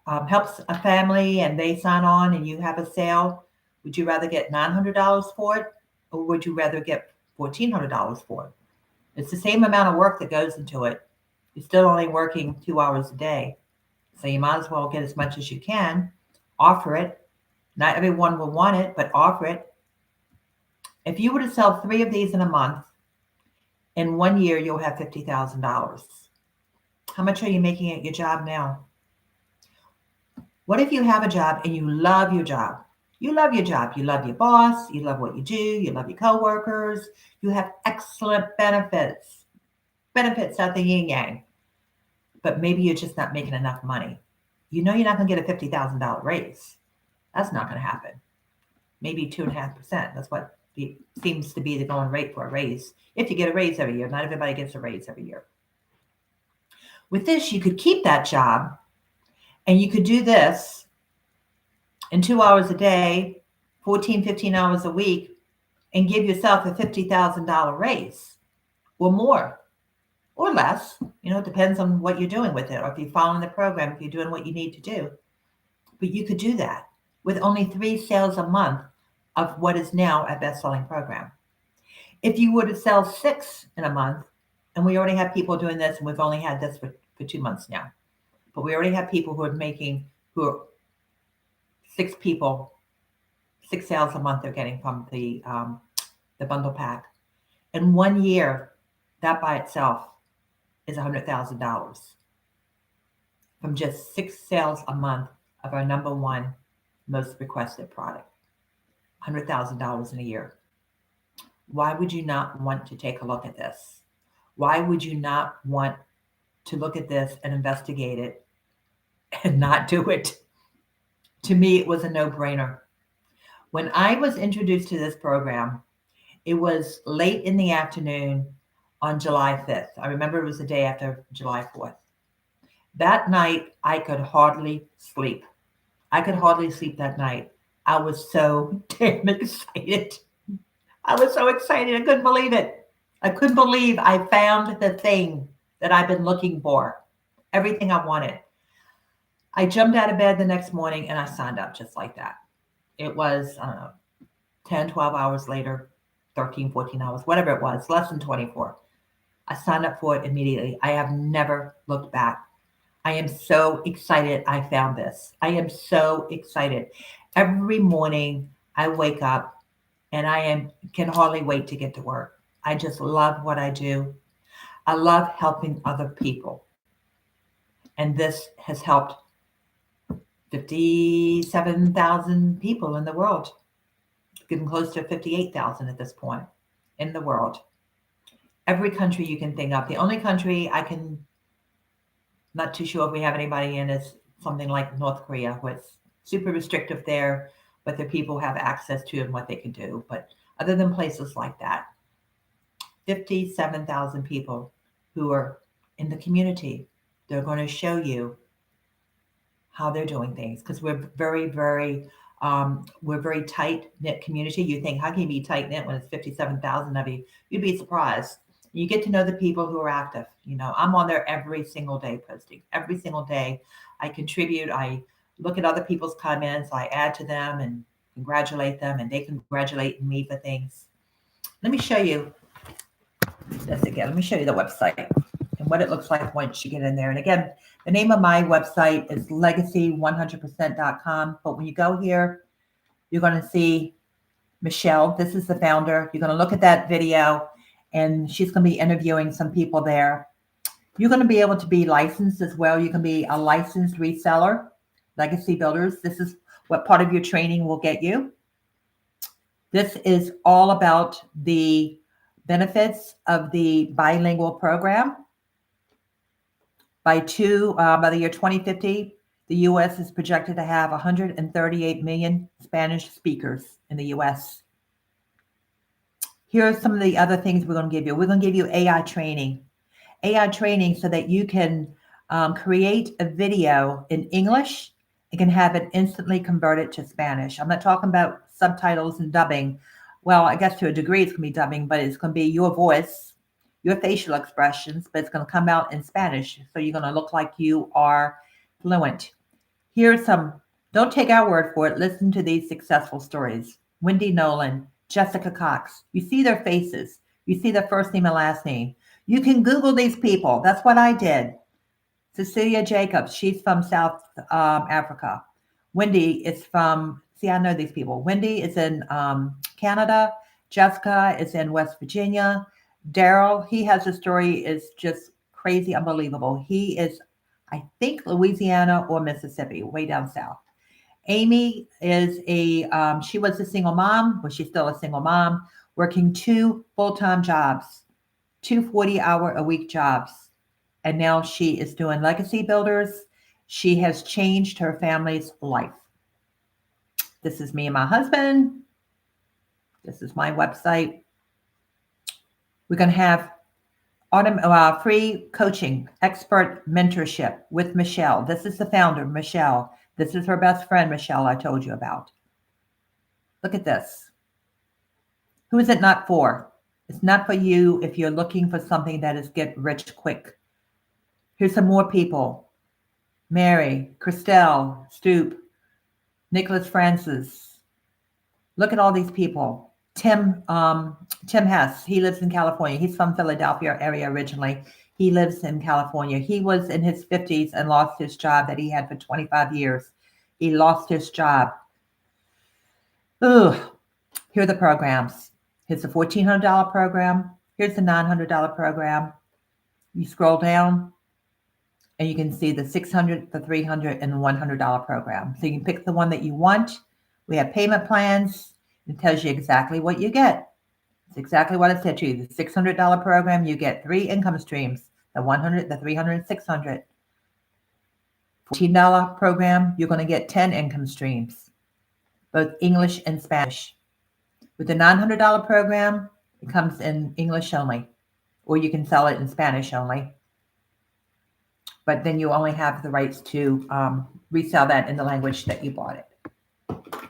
help a family and they sign on and you have a sale, would you rather get $900 for it, or would you rather get $1,400 for it? It's the same amount of work that goes into it. You're still only working 2 hours a day. So you might as well get as much as you can, offer it. Not everyone will want it, but offer it. If you were to sell 3 of these in a month, in 1 year, you'll have $50,000. How much are you making at your job now? What if you have a job and you love your job? You love your job. You love your boss. You love what you do. You love your coworkers. You have excellent benefits. Benefits out the yin yang. But maybe you're just not making enough money. You know you're not going to get a $50,000 raise. That's not going to happen. Maybe 2.5%. That's what seems to be the going rate for a raise. If you get a raise every year, not everybody gets a raise every year. With this, you could keep that job and you could do this in 2 hours a day, 14, 15 hours a week, and give yourself a $50,000 raise or more or less. It depends on what you're doing with it, or if you're following the program, if you're doing what you need to do. But you could do that with only 3 sales a month of what is now a best-selling program. If you were to sell 6 in a month, and we already have people doing this, and we've only had this for 2 months now, but we already have people who are 6 people, 6 sales a month they're getting from the bundle pack. In 1 year, that by itself is $100,000 from just 6 sales a month of our number one most requested product. $100,000 in a year. Why would you not want to take a look at this? Why would you not want to look at this and investigate it and not do it? To me, it was a no-brainer. When I was introduced to this program, it was late in the afternoon on July 5th. I remember it was the day after July 4th. That night, I could hardly sleep. I could hardly sleep that night. I was so damn excited. I was so excited. I couldn't believe it. I couldn't believe I found the thing that I've been looking for. Everything I wanted. I jumped out of bed the next morning and I signed up just like that. It was, 10, 12 hours later, 13, 14 hours, whatever it was, less than 24. I signed up for it immediately. I have never looked back. I am so excited I found this. I am so excited. Every morning I wake up and can hardly wait to get to work. I just love what I do. I love helping other people. And this has helped 57,000 people in the world. Getting close to 58,000 at this point in the world. Every country you can think of. The only country not too sure if we have anybody in, is something like North Korea, where it's super restrictive there, but the people have access to and what they can do. But other than places like that, 57,000 people who are in the community, they're going to show you how they're doing things, because we're very, very tight-knit community. You think, how can you be tight-knit when it's 57,000 of you? You'd be surprised. You get to know the people who are active. I'm on there every single day posting. Every single day I contribute. I look at other people's comments. I add to them and congratulate them, and they congratulate me for things. Let me show you this again. Let me show you the website and what it looks like once you get in there. And again, the name of my website is legacy100%.com. But when you go here, you're going to see Michelle. This is the founder. You're going to look at that video, and she's going to be interviewing some people there. You're going to be able to be licensed as well. You can be a licensed reseller, Legacy Builders. This is what part of your training will get you. This is all about the benefits of the bilingual program. By the year 2050, the U.S. is projected to have 138 million Spanish speakers in the U.S. Here are some of the other things we're going to give you. We're going to give you AI training. AI training so that you can create a video in English and can have it instantly converted to Spanish. I'm not talking about subtitles and dubbing. Well, I guess to a degree it's going to be dubbing, but it's going to be your voice, your facial expressions, but it's going to come out in Spanish. So you're going to look like you are fluent. Here's some, don't take our word for it. Listen to these successful stories. Wendy Nolan, Jessica Cox. You see their faces. You see their first name and last name. You can Google these people. That's what I did. Cecilia Jacobs, she's from South Africa. Wendy is from, see, I know these people. Wendy is in Canada. Jessica is in West Virginia. Daryl, he has a story, is just crazy, unbelievable. He is, I think, Louisiana or Mississippi, way down south. Amy is she was a single mom, well, she's still a single mom, working 2 full-time jobs, 2 40-hour-a-week jobs. And now she is doing legacy builders. She has changed her family's life. This is me and my husband. This is my website. We're going to have free coaching, expert mentorship with Michelle. This is the founder, Michelle. This is her best friend, Michelle, I told you about. Look at this. Who is it not for? It's not for you if you're looking for something that is get rich quick. Here's some more people. Mary, Christelle, Stoop, Nicholas Francis. Look at all these people. Tim Hess, he lives in California. He's from Philadelphia area originally. He lives in California. He was in his 50s and lost his job that he had for 25 years. He lost his job. Ugh. Here are the programs. Here's the $1,400 program. Here's the $900 program. You scroll down and you can see the $600, the $300, and the $100 program. So you can pick the one that you want. We have payment plans. It tells you exactly what you get. It's exactly what it said to you. The $600 program, you get 3 income streams, the $100, the $300, and $600. $14 program, you're going to get 10 income streams, both English and Spanish. With the $900 program, it comes in English only, or you can sell it in Spanish only. But then you only have the rights to resell that in the language that you bought it.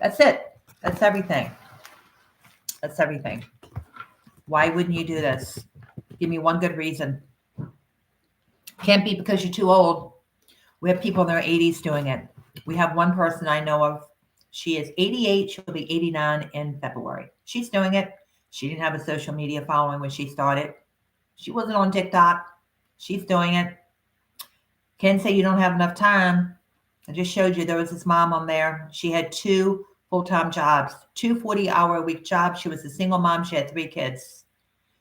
That's it. That's everything. That's everything. Why wouldn't you do this? Give me one good reason. Can't be because you're too old. We have people in their 80s doing it. We have one person I know of. She is 88. She'll be 89 in February. She's doing it. She didn't have a social media following when she started. She wasn't on TikTok. She's doing it. Can't say you don't have enough time. I just showed you there was this mom on there. She had 2 full-time jobs, 2 40-hour-a-week jobs. She was a single mom. She had 3 kids.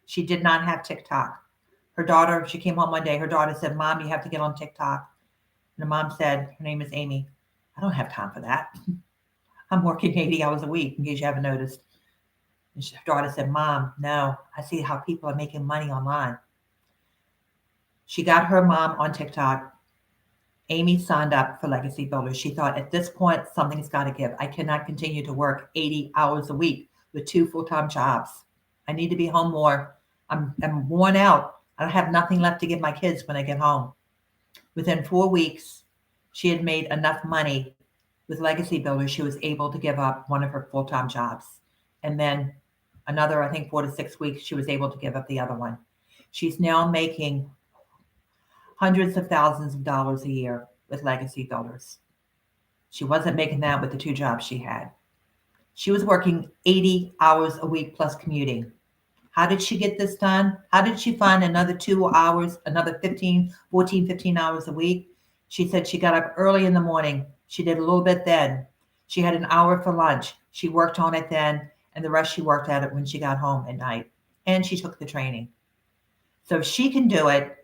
She did not have TikTok. Her daughter, she came home one day. Her daughter said, "Mom, you have to get on TikTok." And the mom said, her name is Amy, "I don't have time for that. I'm working 80 hours a week, in case you haven't noticed." And her daughter said, "Mom, no, I see how people are making money online." She got her mom on TikTok. Amy signed up for Legacy Builders. She thought, at this point, something's got to give. I cannot continue to work 80 hours a week with 2 full-time jobs. I need to be home more. I'm worn out. I have nothing left to give my kids when I get home. Within 4 weeks, she had made enough money with Legacy Builders. She was able to give up one of her full-time jobs. And then another, I think 4 to 6 weeks, she was able to give up the other one. She's now making hundreds of thousands of dollars a year with Legacy Builders. She wasn't making that with the 2 jobs she had. She was working 80 hours a week plus commuting. How did she get this done? How did she find another 2 hours, another 15 hours a week? She said she got up early in the morning. She did a little bit then. She had an hour for lunch. She worked on it then, and the rest she worked at it when she got home at night. And she took the training. So if she can do it,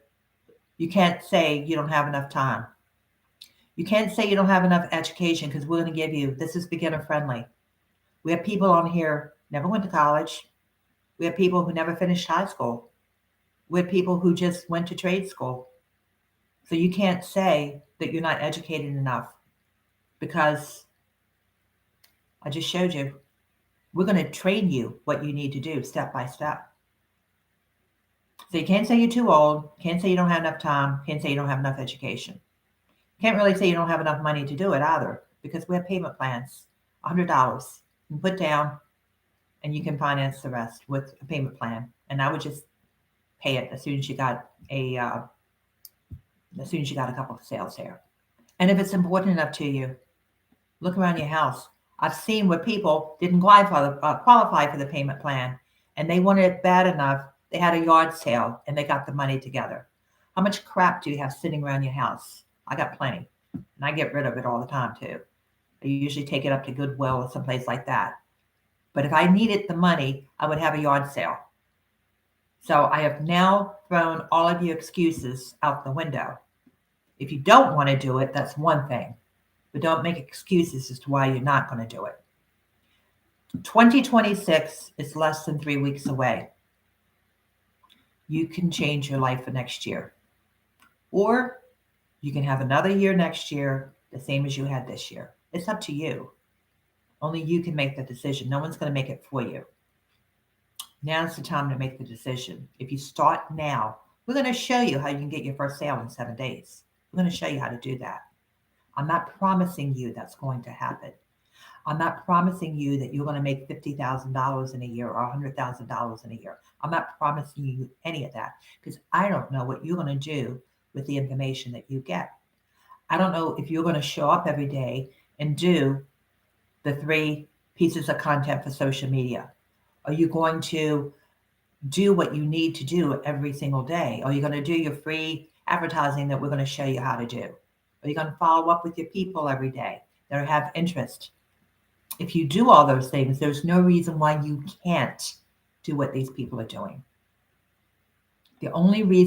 you can't say you don't have enough time. You can't say you don't have enough education because we're going to give you, this is beginner friendly. We have people on here never went to college. We have people who never finished high school. We have people who just went to trade school. So you can't say that you're not educated enough because I just showed you. We're going to train you what you need to do step by step. So you can't say you're too old. Can't say you don't have enough time. Can't say you don't have enough education. Can't really say you don't have enough money to do it either because we have payment plans. $100 you can put down and you can finance the rest with a payment plan. And I would just pay it as soon as you got a couple of sales here. And if it's important enough to you, look around your house. I've seen where people didn't qualify for the payment plan, and they wanted it bad enough. They had a yard sale, and they got the money together. How much crap do you have sitting around your house? I got plenty, and I get rid of it all the time, too. I usually take it up to Goodwill or someplace like that. But if I needed the money, I would have a yard sale. So I have now thrown all of your excuses out the window. If you don't want to do it, that's one thing. But don't make excuses as to why you're not going to do it. 2026 is less than 3 weeks away. You can change your life for next year. Or you can have another year next year, the same as you had this year. It's up to you. Only you can make the decision. No one's going to make it for you. Now's the time to make the decision. If you start now, we're going to show you how you can get your first sale in 7 days. We're going to show you how to do that. I'm not promising you that's going to happen. I'm not promising you that you're going to make $50,000 in a year or $100,000 in a year. I'm not promising you any of that because I don't know what you're going to do with the information that you get. I don't know if you're going to show up every day and do the 3 pieces of content for social media. Are you going to do what you need to do every single day? Are you going to do your free advertising that we're going to show you how to do? Are you going to follow up with your people every day that have interest? If you do all those things, there's no reason why you can't do what these people are doing. The only way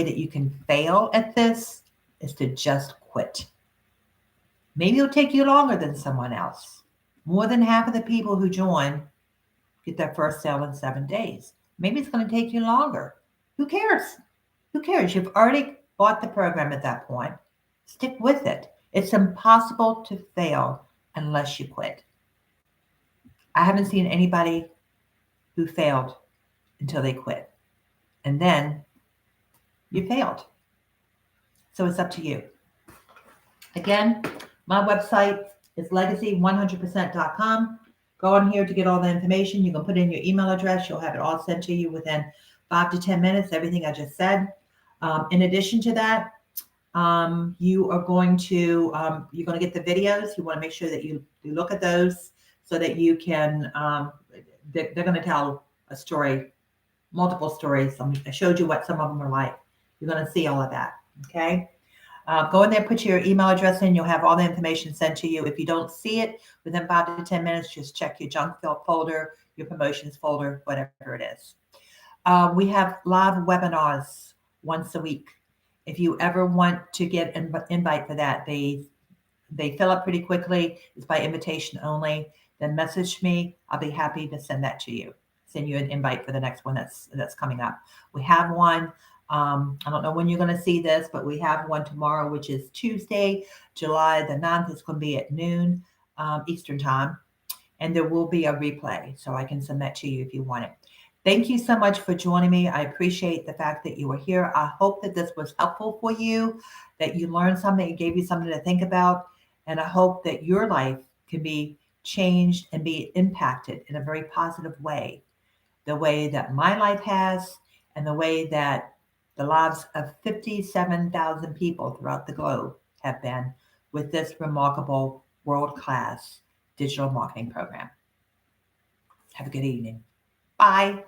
that you can fail at this is to just quit. Maybe it'll take you longer than someone else. More than half of the people who join get their first sale in 7 days. Maybe it's going to take you longer. Who cares? Who cares? You've already bought the program at that point. Stick with it. It's impossible to fail unless you quit. I haven't seen anybody who failed until they quit. And then you failed. So it's up to you. Again, my website is legacy100%.com. Go on here to get all the information. You can put in your email address. You'll have it all sent to you within 5 to 10 minutes, everything I just said. In addition to that, you're going to get the videos. You want to make sure that you look at those so that you can, they're going to tell a story, multiple stories. I showed you what some of them are like. You're going to see all of that. Okay. Go in there, put your email address in. You'll have all the information sent to you. If you don't see it within 5 to 10 minutes, just check your junk folder, your promotions folder, whatever it is. We have live webinars once a week. If you ever want to get an invite for that, they fill up pretty quickly. It's by invitation only. Then message me. I'll be happy to send that to you. Send you an invite for the next one that's coming up. We have one. I don't know when you're going to see this, but we have one tomorrow, which is Tuesday, July the 9th. It's going to be at noon Eastern time. And there will be a replay, so I can send that to you if you want it. Thank you so much for joining me. I appreciate the fact that you were here. I hope that this was helpful for you, that you learned something, it gave you something to think about. And I hope that your life can be changed and be impacted in a very positive way, the way that my life has and the way that the lives of 57,000 people throughout the globe have been with this remarkable world-class digital marketing program. Have a good evening. Bye.